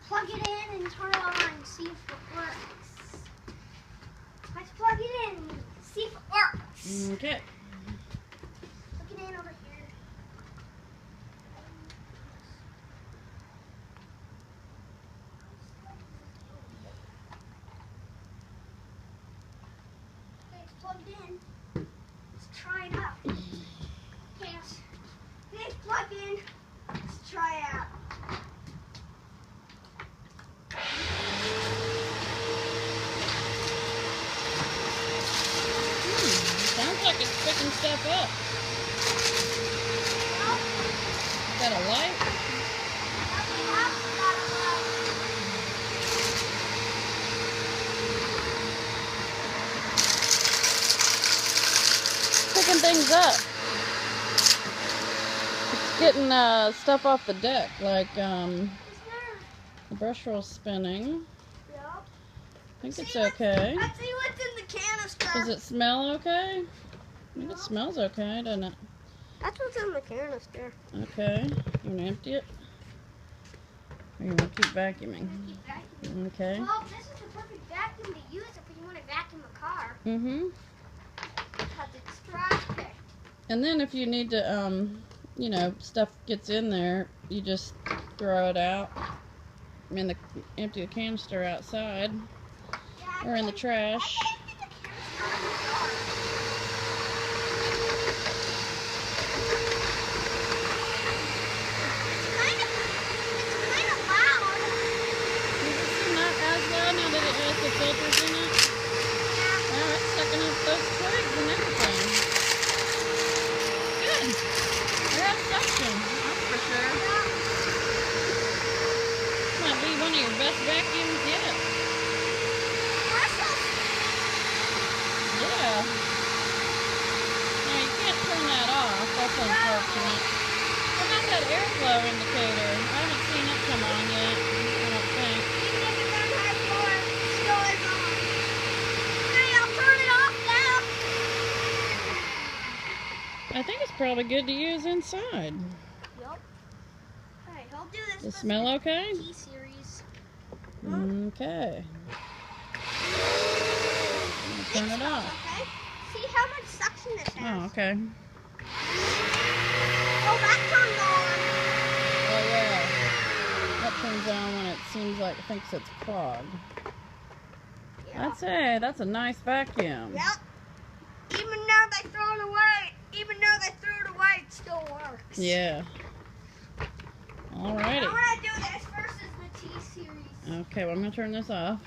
plug it in and turn it on and see if it works. Let's plug it in and see if it works. Okay. Plug it in over here. Okay, it's plugged in. Let's try it out. Okay, it's plugged in. Let's try it out. Sounds like it's picking stuff up. Is that a light? Picking things up. It's getting stuff off the deck, like the brush roll's spinning. I think it's okay. Let's see what's in the canister. Does it smell okay? I think it smells okay, doesn't it? That's what's in the canister. Okay. You want to empty it? Or you want to keep vacuuming? Okay. Well, this is the perfect vacuum to use if you want to vacuum a car. Mm-hmm. Because it's dry quick. And then if you need to, you know, stuff gets in there, you just throw it out. I mean, empty the canister outside or in the trash. Filters in it. Wow, it's sucking up those twigs and everything. Good. They're out of suction, that's for sure. Might be one of your best vacuums yet. Yeah. Now you can't turn that off. That's unfortunate. What about that airflow indicator? I haven't seen it come on yet. I don't think. I think it's probably good to use inside. Yep. Alright, I'll do this. Does it smell okay? T-series. Okay. Turn it off. Okay. See how much suction this has. Oh, okay. Oh, that turned on. Oh, yeah. That turns on when it seems like it thinks it's clogged. Yeah. That's a nice vacuum. Yep. Even though they throw it away, it still works. Yeah. Alrighty. I want to do this versus the T-series. Okay, well, I'm going to turn this off.